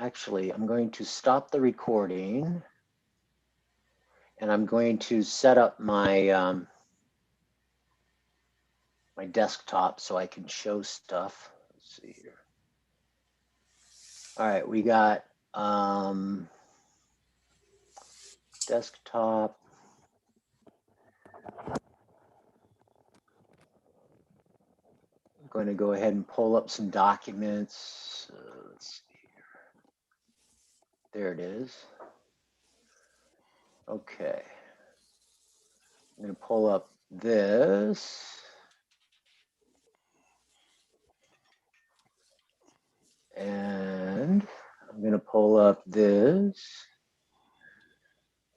actually, I'm going to stop the recording and I'm going to set up my my desktop so I can show stuff. Let's see here. All right, we got desktop. I'm going to go ahead and pull up some documents. Let's see here. There it is. Okay. I'm going to pull up this. And I'm going to pull up this.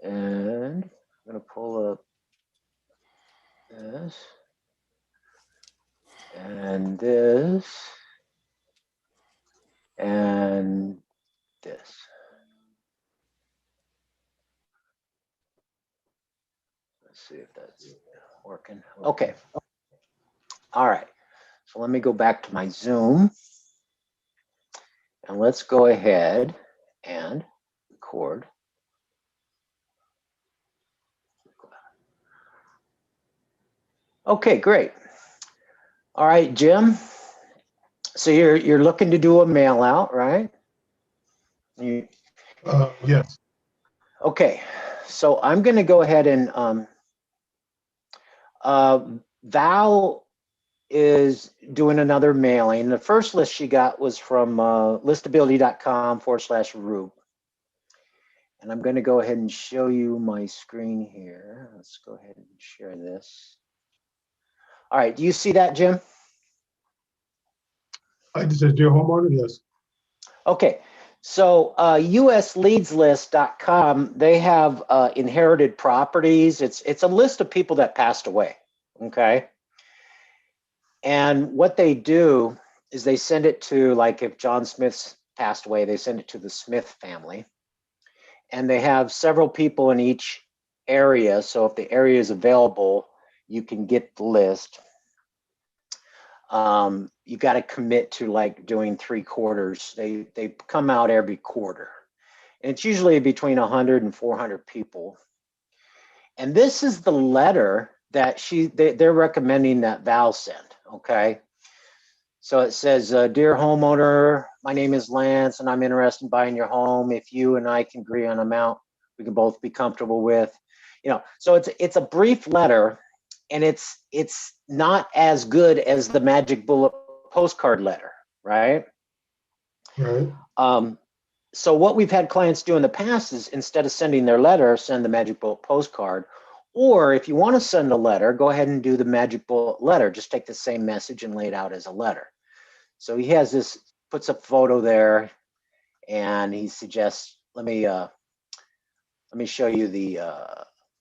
And I'm going to pull up this. And this. And this. Let's see if that's working. Okay. All right. So let me go back to my Zoom. And let's go ahead and record. Okay, great. All right, Jim. So you're looking to do a mail out, right? Yes. Okay. So I'm going to go ahead and Val is doing another mailing. The first list she got was from listability.com/Roop. And I'm going to go ahead and show you my screen here. Let's go ahead and share this. All right, do you see that, Jim? I just said dear homeowner, yes. Okay, so usleadslist.com, they have inherited properties. It's a list of people that passed away, okay? And what they do is they send it to, like if John Smith's passed away, they send it to the Smith family. And they have several people in each area. So if the area is available, you can get the list. You got to commit to like doing 3/4. They come out every quarter. And it's usually between 100 and 400 people. And this is the letter that they're recommending that Val send, okay? So it says, dear homeowner, my name is Lance and I'm interested in buying your home. If you and I can agree on an amount we can both be comfortable with, you know, so it's a brief letter, and it's not as good as the Magic Bullet postcard letter, right? Right. So what we've had clients do in the past is, instead of sending their letter, send the Magic Bullet postcard. Or if you want to send a letter, go ahead and do the Magic Bullet letter. Just take the same message and lay it out as a letter. So he has this, puts a photo there, and he suggests, let me show you the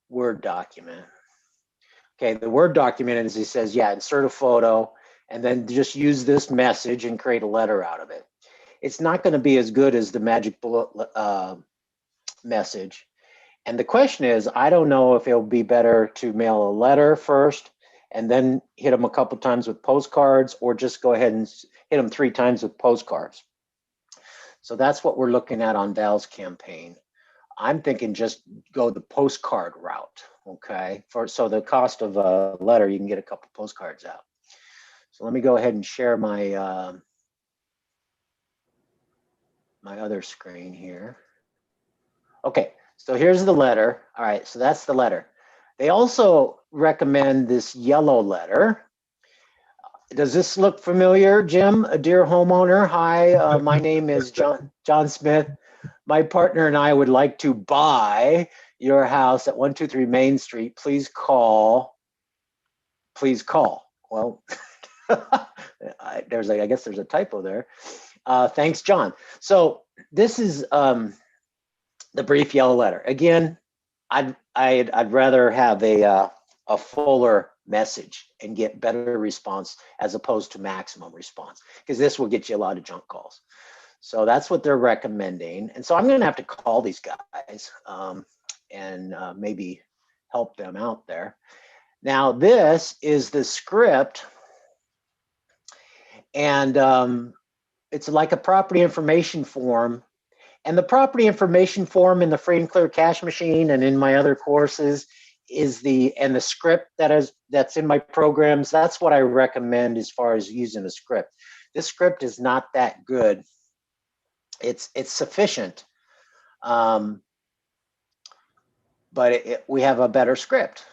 Word document. Okay, the Word document is, he says, yeah, insert a photo and then just use this message and create a letter out of it. It's not going to be as good as the Magic Bullet message. And the question is, I don't know if it'll be better to mail a letter first and then hit them a couple times with postcards, or just go ahead and hit them 3 times with postcards. So that's what we're looking at on Val's campaign. I'm thinking just go the postcard route, okay? So the cost of a letter, you can get a couple postcards out. So let me go ahead and share my my other screen here. Okay, so here's the letter. All right, so that's the letter. They also recommend this yellow letter. Does this look familiar, Jim? A dear homeowner, hi, my name is John Smith. My partner and I would like to buy your house at 123 Main Street. Please call. Please call. Well, I guess there's a typo there. Thanks, John. So this is the brief yellow letter. Again, I'd rather have a fuller message and get better response as opposed to maximum response, because this will get you a lot of junk calls. So that's what they're recommending. And so I'm going to have to call these guys and maybe help them out there. Now, this is the script, and it's like a property information form. And the property information form in the free and clear cash machine and in my other courses is the script that's in my programs. That's what I recommend as far as using the script. This script is not that good. It's sufficient, but we have a better script.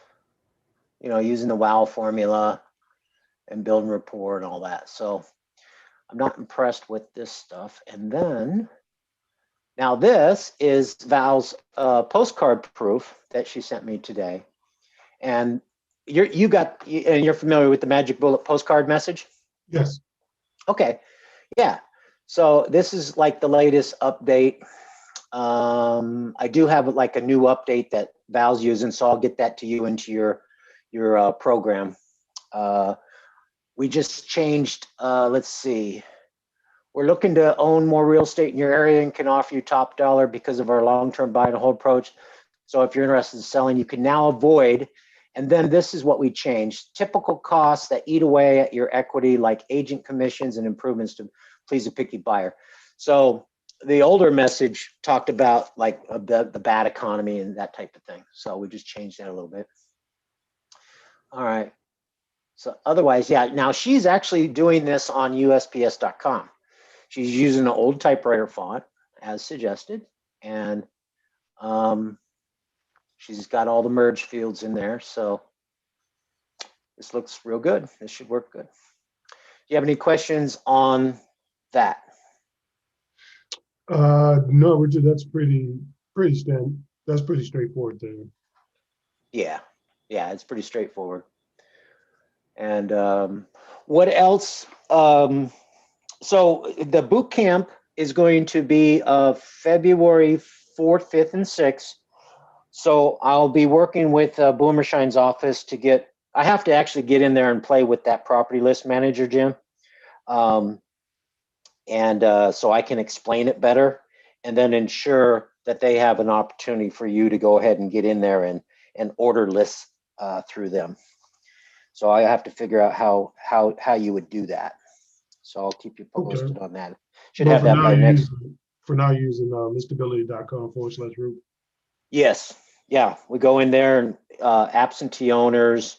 Using the WOW formula and building rapport and all that. So I'm not impressed with this stuff. And then now this is Val's postcard proof that she sent me today. And you're familiar with the Magic Bullet postcard message? Yes. Okay. Yeah. So this is like the latest update. I do have like a new update that Val's using, so I'll get that to you into your program. We just changed, let's see. We're looking to own more real estate in your area and can offer you top dollar because of our long-term buy and hold approach. So if you're interested in selling, you can now avoid. And then this is what we changed. Typical costs that eat away at your equity, like agent commissions and improvements to please a picky buyer. So the older message talked about like the bad economy and that type of thing. So we just changed that a little bit. All right. So otherwise, yeah, now she's actually doing this on USPS.com. She's using an old typewriter font as suggested. And she's got all the merge fields in there. So this looks real good. This should work good. Do you have any questions on that? No, Richard, that's pretty that's pretty straightforward there. Yeah, it's pretty straightforward. And what else? So the boot camp is going to be February 4th, 5th, and 6th. So I'll be working with Boomershine's office to I have to actually get in there and play with that property list manager, Jim. So I can explain it better and then ensure that they have an opportunity for you to go ahead and get in there and order lists through them. So I have to figure out how you would do that. So I'll keep you posted on that. Should have that by next. For now, using mrbilly.com/Roop. Yes. Yeah. We go in there and absentee owners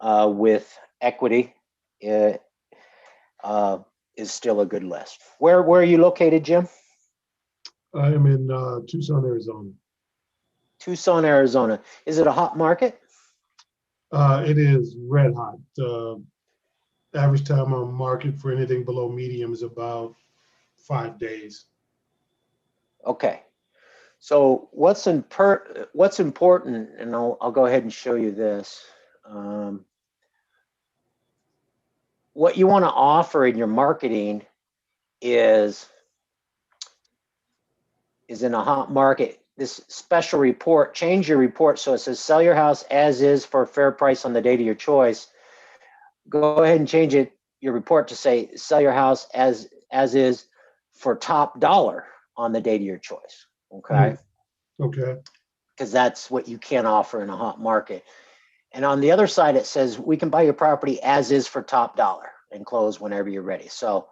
with equity is still a good list. Where are you located, Jim? I am in Tucson, Arizona. Tucson, Arizona. Is it a hot market? It is red hot. Average time on market for anything below medium is about 5 days. Okay. So what's important, and I'll go ahead and show you this. What you want to offer in your marketing is in a hot market. This special report, change your report so it says sell your house as is for a fair price on the date of your choice. Go ahead and change your report to say sell your house as is for top dollar on the date of your choice. Okay. Okay. Because that's what you can offer in a hot market. And on the other side, it says we can buy your property as is for top dollar and close whenever you're ready. So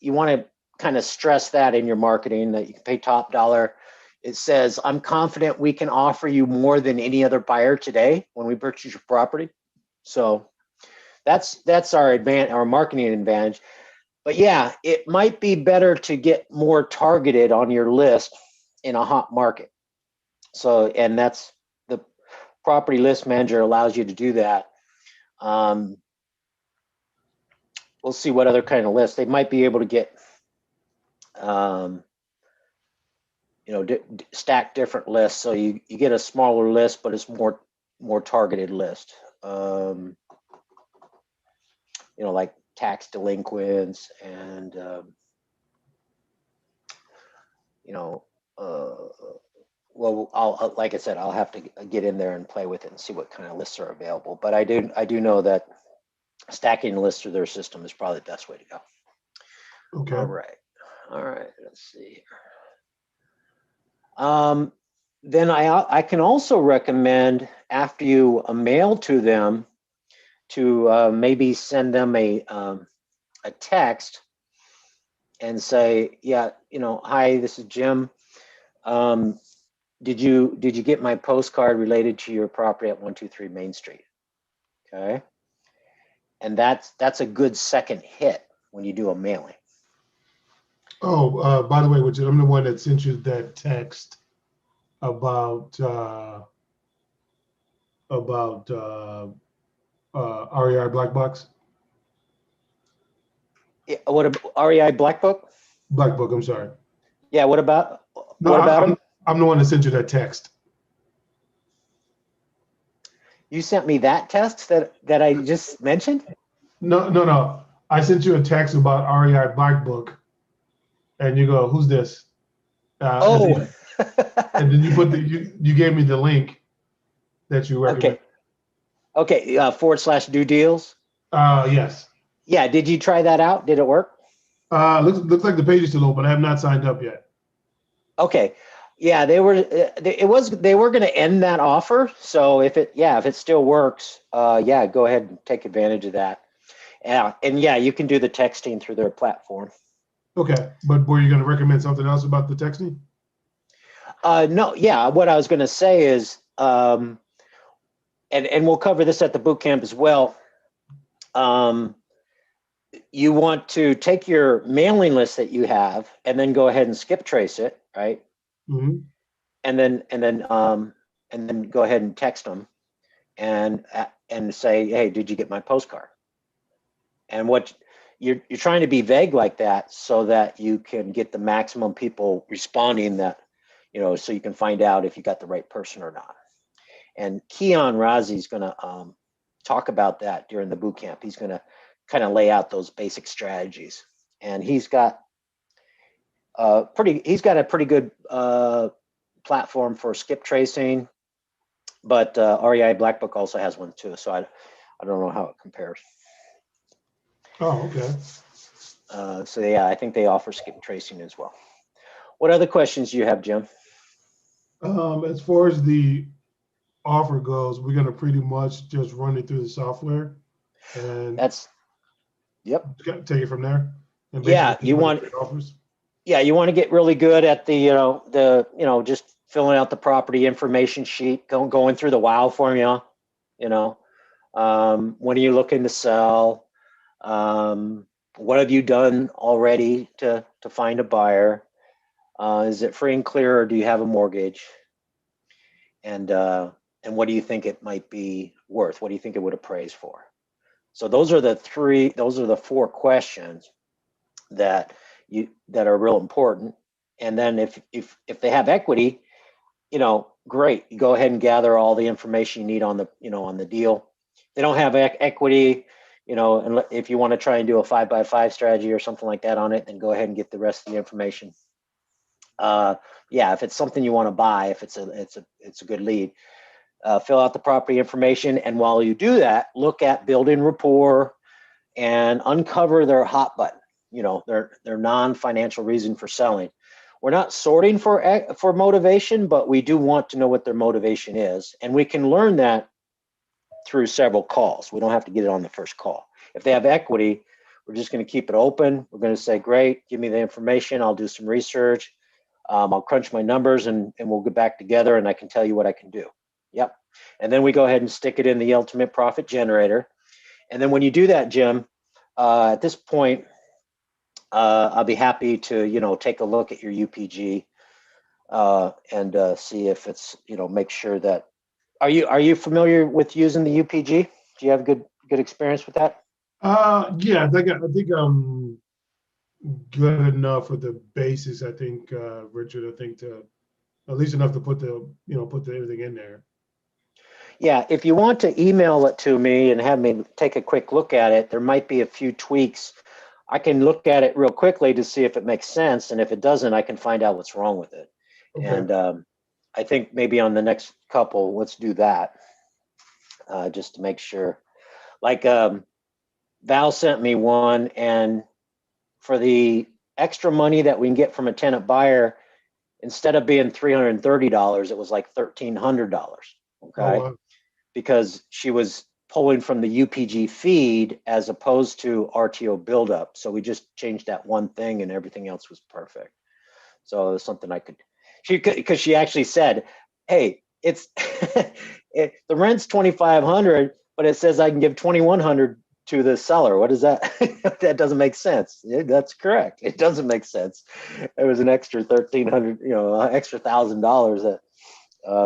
you want to kind of stress that in your marketing, that you can pay top dollar. It says, I'm confident we can offer you more than any other buyer today when we purchase your property. So that's our marketing advantage. But yeah, it might be better to get more targeted on your list in a hot market. So, and that's the property list manager allows you to do that. We'll see what other kind of lists they might be able to get. Stack different lists, so you get a smaller list, but it's more targeted list. Like tax delinquents and well, like I said, I'll have to get in there and play with it and see what kind of lists are available. But I do know that stacking lists through their system is probably the best way to go. Okay. All right. Let's see. Then I can also recommend, after you mail to them, to maybe send them a text and say, yeah, hi, this is Jim. Um, did you get my postcard related to your property at 123 Main Street? Okay. And that's a good second hit when you do a mailing. Oh, by the way, which I'm the one that sent you that text about about REI Black Box. Yeah, what about REI Black Book? Black Book, I'm sorry. Yeah, what about No, him? I'm the one that sent you that text. You sent me that test that I just mentioned? No. I sent you a text about REI Black Book, and you go, "Who's this?" And Oh. then you put you gave me the link that you recommend. Okay. Okay, / do deals. Yes. Yeah, did you try that out? Did it work? Looks like the page is still open. I have not signed up yet. Okay. Yeah, they were going to end that offer. So if it still works, yeah, go ahead and take advantage of that. Yeah, and yeah, you can do the texting through their platform. Okay, but were you going to recommend something else about the texting? No, yeah, what I was going to say is, and we'll cover this at the boot camp as well. You want to take your mailing list that you have and then go ahead and skip trace it, right? Mm-hmm. And then go ahead and text them and say, hey, did you get my postcard? And what you're trying to be vague like that so that you can get the maximum people responding, that so you can find out if you got the right person or not. And Keon Razi is going to talk about that during the boot camp. He's going to kind of lay out those basic strategies, and he's got a pretty good platform for skip tracing. But REI Black Book also has one too, so I don't know how it compares. Oh, okay. So yeah, I think they offer skip tracing as well. What other questions do you have, Jim? As far as the offer goes, we're going to pretty much just run it through the software and Yep. take it from there. And Yeah, basically, offers. Yeah, you want to get really good at just filling out the property information sheet, going through the WOW formula. When are you looking to sell? What have you done already to find a buyer? Is it free and clear, or do you have a mortgage? And what do you think it might be worth? What do you think it would appraise for? So those are the four questions that are real important. And then if they have equity, great. You go ahead and gather all the information you need on the deal. If they don't have equity, and if you want to try and do a 5x5 strategy or something like that on it, then go ahead and get the rest of the information. Yeah, if it's something you want to buy, if it's a good lead, fill out the property information, and while you do that, look at building rapport and uncover their hot button. Their non-financial reason for selling. We're not sorting for motivation, but we do want to know what their motivation is, and we can learn that through several calls. We don't have to get it on the first call. If they have equity, we're just going to keep it open. We're going to say, great, give me the information. I'll do some research. I'll crunch my numbers, and we'll get back together, and I can tell you what I can do. Yep. And then we go ahead and stick it in the ultimate profit generator. And then when you do that, Jim, at this point, I'll be happy to take a look at your UPG and see if it's make sure that are you familiar with using the UPG? Do you have good experience with that? Yeah, I think I'm good enough with the basics. I think Richard, I think to at least enough to put everything in there. Yeah, if you want to email it to me and have me take a quick look at it, there might be a few tweaks. I can look at it real quickly to see if it makes sense, and if it doesn't, I can find out what's wrong with it. Okay. And I think maybe on the next couple, let's do that, just to make sure. Like Val sent me one, and for the extra money that we can get from a tenant buyer, instead of being $330, it was like $1,300. Okay. Oh, wow. Because she was pulling from the UPG feed as opposed to RTO buildup. So we just changed that one thing and everything else was perfect. So it was something I could, because she actually said, hey, it's the rent's 2,500, but it says I can give 2,100 to the seller. What is that? That doesn't make sense. Yeah, that's correct. It doesn't make sense. It was an extra 1,300, extra $1,000 that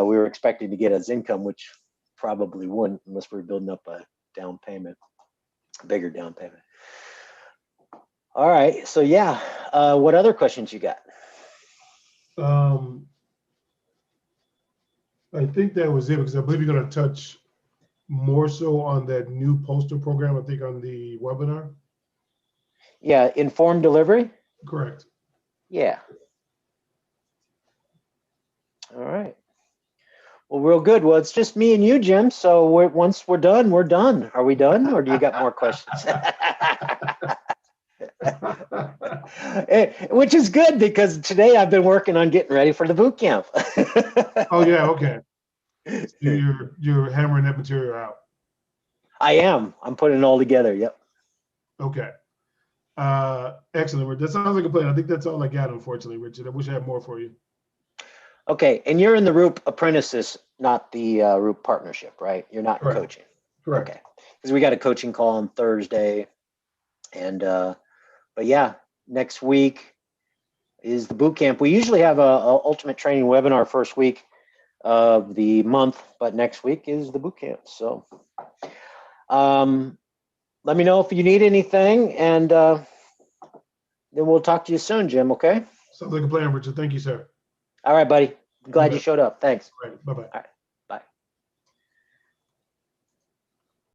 we were expecting to get as income, which probably wouldn't unless we were building up a down payment, a bigger down payment. All right. So yeah, what other questions you got? I think that was it because I believe you're going to touch more so on that new postal program, I think on the webinar. Yeah, informed delivery. Correct. Yeah. All right. Well, real good. Well, it's just me and you, Jim. So once we're done, we're done. Are we done, or do you got more questions? Which is good because today I've been working on getting ready for the boot camp. Oh yeah, okay. So you're hammering that material out. I am. I'm putting it all together. Yep. Okay. Excellent. That sounds like a plan. I think that's all I got, unfortunately, Richard. I wish I had more for you. Okay, and you're in the Roop apprentices, not the Roop partnership, right? You're not Correct. coaching. Correct. Okay, because we got a coaching call on Thursday, and but yeah, next week is the boot camp. We usually have a ultimate training webinar first week of the month, but next week is the boot camp. So let me know if you need anything, and then we'll talk to you soon, Jim. Okay. Sounds like a plan, Richard. Thank you, sir. All right, buddy. Glad you showed up. Thanks. All right. Bye-bye. All right.